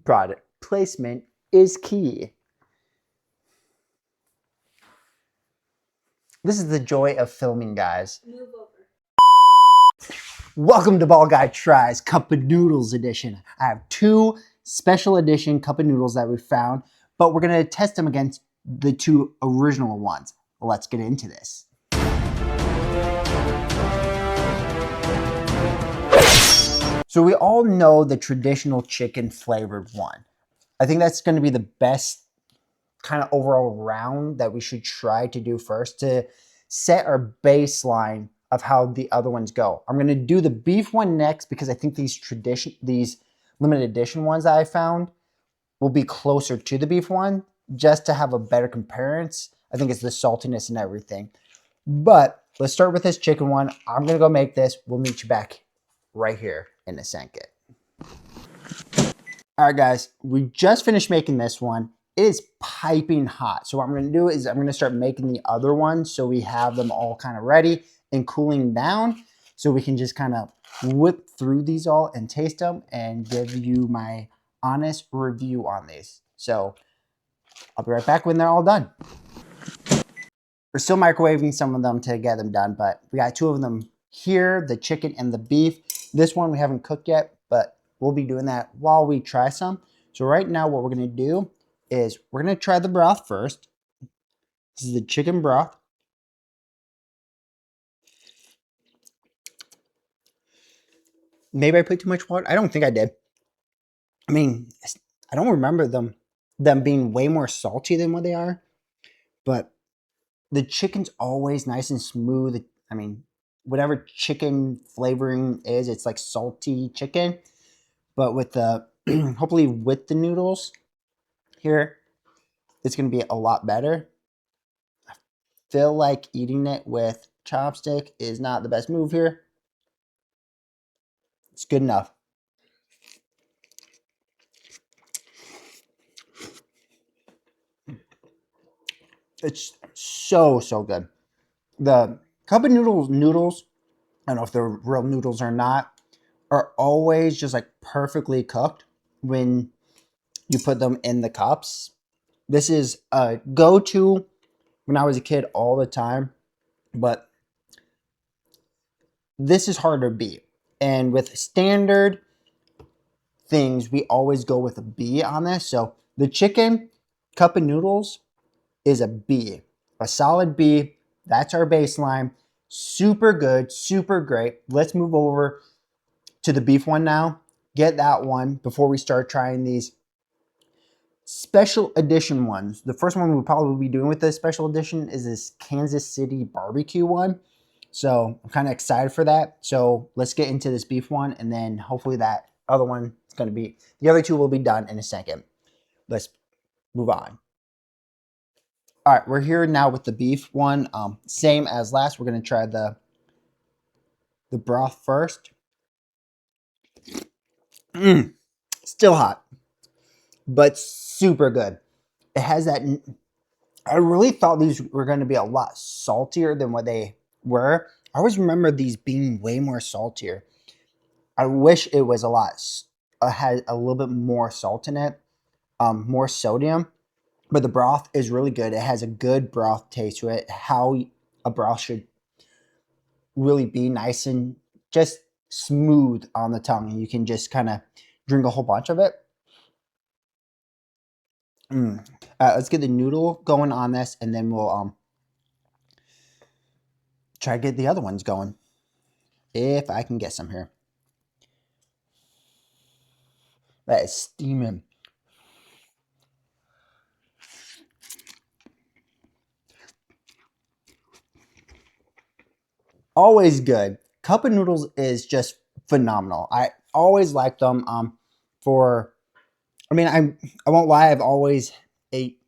Product placement is key. This is the joy of filming, guys. Move over. Welcome to Ball Guy Tries Cup of Noodles edition. I have 2 special edition cup of noodles that we found, but we're going to test them against the 2 original ones. Let's get into this. So we all know the traditional chicken flavored one. I think that's going to be the best kind of overall round that we should try to do first to set our baseline of how the other ones go. I'm going to do the beef one next because I think these limited edition ones that I found will be closer to the beef one just to have a better comparison. I think it's the saltiness and everything. But let's start with this chicken one. I'm going to go make this. We'll meet you back right here in a second. All right, guys, we just finished making this one. It is piping hot. So what I'm going to do is I'm going to start making the other ones so we have them all kind of ready and cooling down so we can just kind of whip through these all and taste them and give you my honest review on these. So I'll be right back when they're all done. We're still microwaving some of them to get them done, but we got 2 of them here, the chicken and the beef. This one we haven't cooked yet, but we'll be doing that while we try some. So right now what we're going to do is we're going to try the broth first. This is the chicken broth. Maybe I put too much water. I don't think I did. I mean, I don't remember them being way more salty than what they are. But the chicken's always nice and smooth. I mean, whatever chicken flavoring is, it's like salty chicken. But with the, hopefully with the noodles here, it's going to be a lot better. I feel like eating it with chopstick is not the best move here. It's good enough. It's so good. The cup of noodles, I don't know if they're real noodles or not, are always just like perfectly cooked when you put them in the cups. This is a go-to when I was a kid all the time, but this is hard to beat. And with standard things, we always go with a B on this. So the chicken cup of noodles is a B, a solid B. That's our baseline. Super good, super great. Let's move over to the beef one now. Get that one before we start trying these special edition ones. The first one we'll probably be doing with this special edition is this Kansas City barbecue one. So I'm kind of excited for that. So let's get into this beef one, and then hopefully that other one is going to be, the other 2 will be done in a second. Let's move on. All right, we're here now with the beef one. Same as last, we're going to try the broth first. Still hot, but super good. It has that, I really thought these were going to be a lot saltier than what they were. I always remember these being way more saltier. I wish it was had a little bit more salt in it, more sodium. But the broth is really good. It has a good broth taste to it. How a broth should really be nice and just smooth on the tongue. And you can just kind of drink a whole bunch of it. Let's get the noodle going on this, and then we'll try to get the other ones going. If I can get some here. That is steaming. Always good. Cup of noodles is just phenomenal. I always like them. I won't lie, I've always ate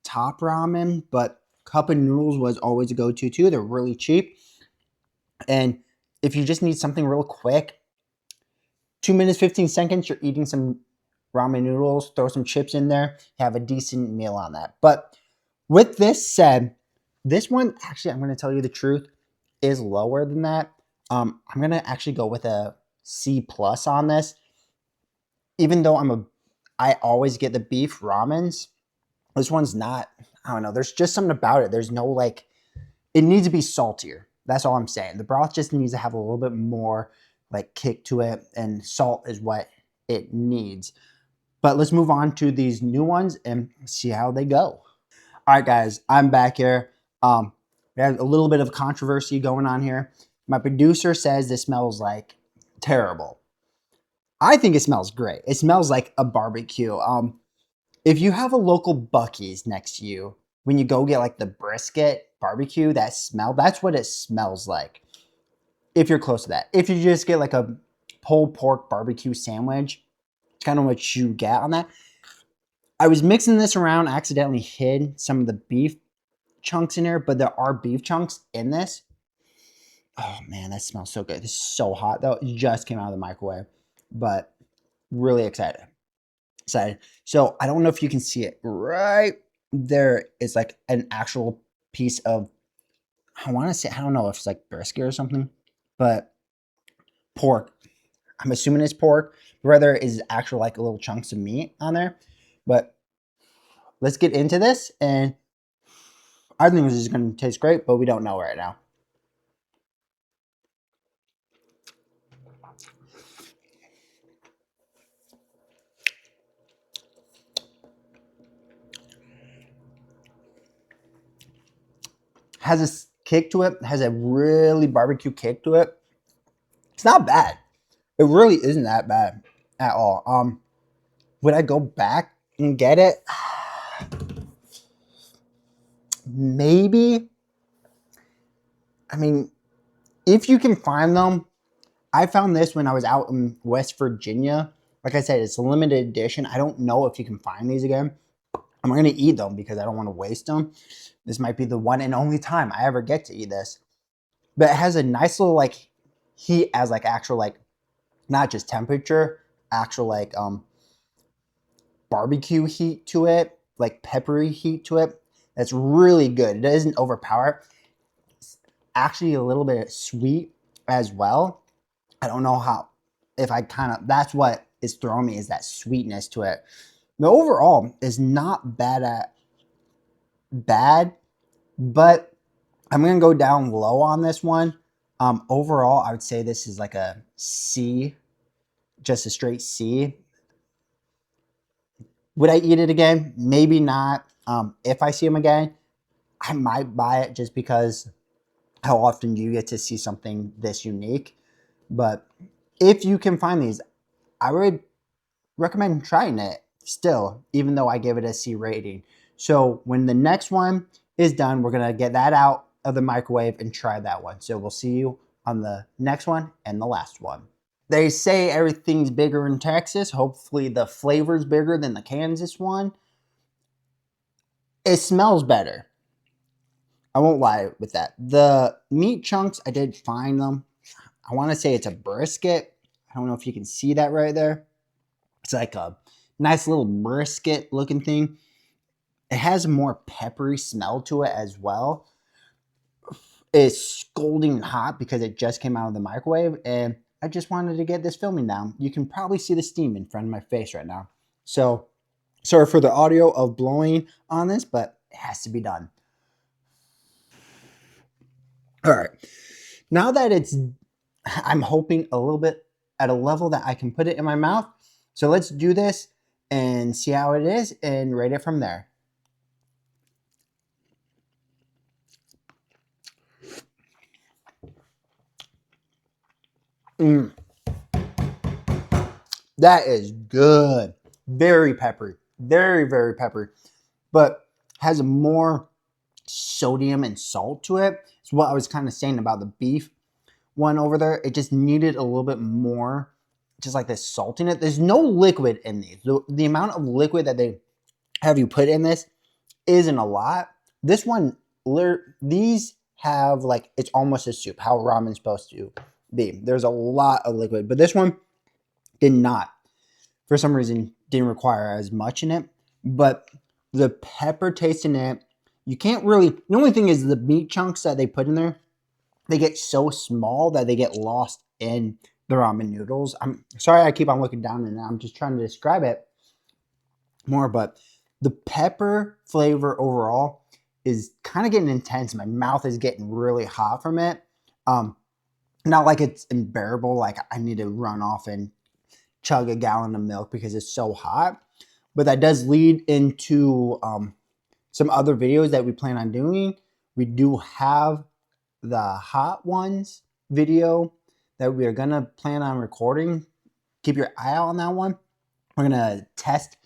top ramen, but cup of noodles was always a go-to too. They're really cheap. And if you just need something real quick, 2 minutes, 15 seconds, you're eating some ramen noodles, throw some chips in there, have a decent meal on that. But with this said, this one, actually, I'm going to tell you the truth, is lower than that. I'm going to actually go with a C+ on this. Even though I always get the beef ramens. This one's not, I don't know. There's just something about it. There's no like, it needs to be saltier. That's all I'm saying. The broth just needs to have a little bit more like kick to it, and salt is what it needs. But let's move on to these new ones and see how they go. All right, guys, I'm back here. We have a little bit of controversy going on here. My producer says this smells like terrible. I think it smells great. It smells like a barbecue. If you have a local Buc-ee's next to you, when you go get like the brisket barbecue, that smell, that's what it smells like. If you're close to that. If you just get like a pulled pork barbecue sandwich, it's kind of what you get on that. I was mixing this around, accidentally hid some of the beef chunks in here, but there are beef chunks in this. Oh man, that smells so good. This is so hot though. It just came out of the microwave, but really excited. So I don't know if you can see it right there. Is like an actual piece of, I want to say, I don't know if it's like brisket or something, but pork. I'm assuming it's pork. Rather is actual like little chunks of meat on there. But let's get into this, and I think this is going to taste great, but we don't know right now. Has a kick to it. Has a really barbecue kick to it. It's not bad. It really isn't that bad at all. Would I go back and get it? Maybe. I mean, if you can find them, I found this when I was out in West Virginia. Like I said, it's a limited edition. I don't know if you can find these again. I'm going to eat them because I don't want to waste them. This might be the one and only time I ever get to eat this. But it has a nice little like heat as like actual like, not just temperature, actual like barbecue heat to it, like peppery heat to it. That's really good. It doesn't overpower. It's actually a little bit sweet as well. I don't know how, if I kind of, that's what is throwing me, is that sweetness to it. The overall is not bad, but I'm going to go down low on this one. Overall, I would say this is like a C, just a straight C. Would I eat it again? Maybe not. If I see them again, I might buy it just because how often do you get to see something this unique? But if you can find these, I would recommend trying it still, even though I give it a C rating. So when the next one is done, we're going to get that out of the microwave and try that one. So we'll see you on the next one and the last one. They say everything's bigger in Texas. Hopefully the flavor's bigger than the Kansas one. It smells better. I won't lie with that. The meat chunks, I did find them. I want to say it's a brisket. I don't know if you can see that right there. It's like a nice little brisket looking thing. It has a more peppery smell to it as well. It's scalding hot because it just came out of the microwave, and I just wanted to get this filming down. You can probably see the steam in front of my face right now. So sorry for the audio of blowing on this, but it has to be done. All right. Now that it's, I'm hoping a little bit at a level that I can put it in my mouth. So let's do this and see how it is and rate it from there. That is good. Very peppery. Very, very peppery. But has more sodium and salt to it. It's what I was kind of saying about the beef one over there. It just needed a little bit more, just like this salt in it. There's no liquid in these. The amount of liquid that they have you put in this isn't a lot. This one, these have like, it's almost a soup, how ramen's supposed to be. There's a lot of liquid, but this one did not. For some reason, didn't require as much in it. But the pepper taste in it, you can't really, the only thing is the meat chunks that they put in there, they get so small that they get lost in the ramen noodles. I'm sorry I keep on looking down and I'm just trying to describe it. more, but the pepper flavor overall is kind of getting intense. My mouth is getting really hot from it. Not like it's unbearable, like I need to run off and chug a gallon of milk because it's so hot. But that does lead into some other videos that we plan on doing. We do have the hot ones video that we are gonna plan on recording. Keep your eye out on that one. We're gonna test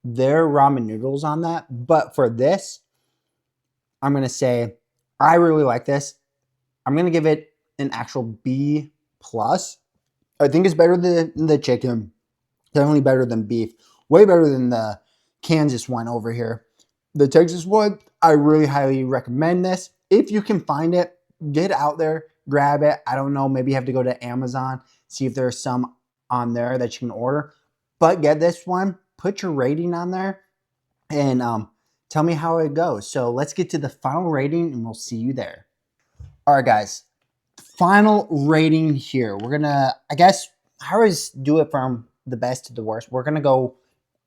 their ramen noodles on that. But for this, I'm gonna say I really like this. I'm gonna give it an actual B plus. I think it's better than the chicken. Definitely better than beef. Way better than the Kansas one over here. The Texas one, I really highly recommend this. If you can find it, get out there, grab it. I don't know, maybe you have to go to Amazon, see if there's some on there that you can order. But get this one, put your rating on there, and tell me how it goes. So let's get to the final rating, and we'll see you there. All right, guys. Final rating here. We're gonna, I guess, I always do it from the best to the worst. We're gonna go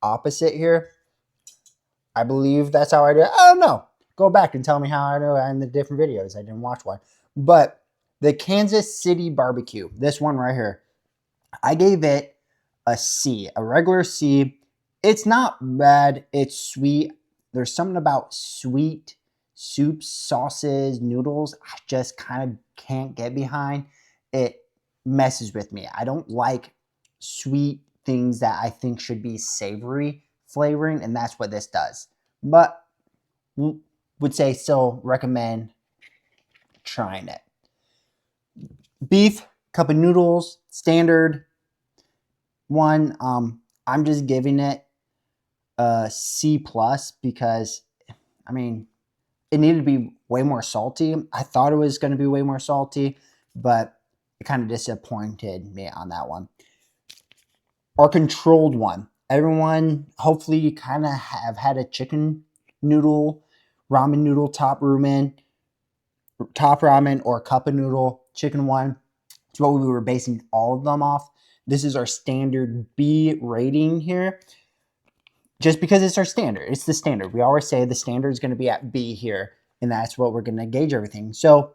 opposite here. I believe that's how I do it. I don't know. Go back and tell me how I do it in the different videos. I didn't watch one. But the Kansas City barbecue, this one right here, I gave it a C, a regular C. It's not bad. It's sweet. There's something about sweet soups, sauces, noodles I just kind of can't get behind. It messes with me. I don't like sweet things that I think should be savory flavoring, and that's what this does. But would say still recommend trying it. Beef, cup of noodles, standard one. I'm just giving it a C plus because, I mean, it needed to be way more salty. I thought it was going to be way more salty, but it kind of disappointed me on that one. Our controlled one. Everyone, hopefully you kind of have had a chicken noodle, ramen noodle, top ramen, or cup of noodle chicken one. It's what we were basing all of them off. This is our standard B rating here. Just because it's our standard. It's the standard. We always say the standard is going to be at B here, and that's what we're going to gauge everything. So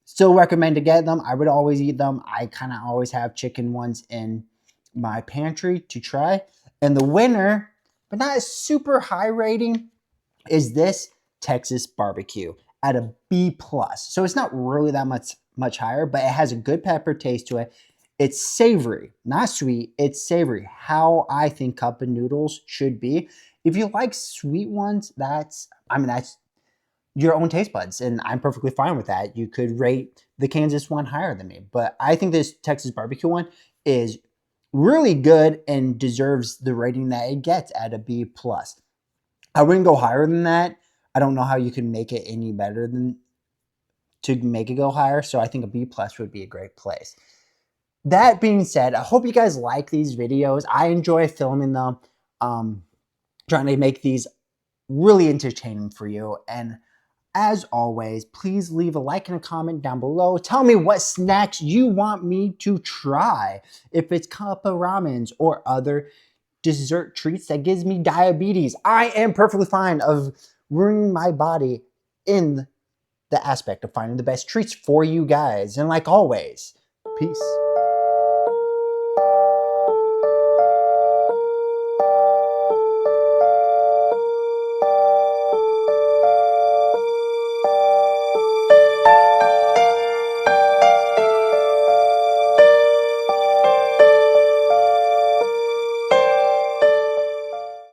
still recommend to get them. I would always eat them. I kind of always have chicken ones in my pantry to try. And the winner, but not a super high rating, is this Texas barbecue at a B plus. So it's not really that much higher, but it has a good pepper taste to it. It's savory, not sweet. It's savory, how I think cup of noodles should be. If you like sweet ones, that's your own taste buds, and I'm perfectly fine with that. You could rate the Kansas one higher than me, but I think this Texas barbecue one is really good and deserves the rating that it gets at a B plus. I wouldn't go higher than that. I don't know how you can make it any better than to make it go higher. So I think a B plus would be a great place. That being said, I hope you guys like these videos. I enjoy filming them, trying to make these really entertaining for you. And as always, please leave a like and a comment down below. Tell me what snacks you want me to try. If it's cup of ramens or other dessert treats that gives me diabetes, I am perfectly fine of ruining my body in the aspect of finding the best treats for you guys. And like always, peace.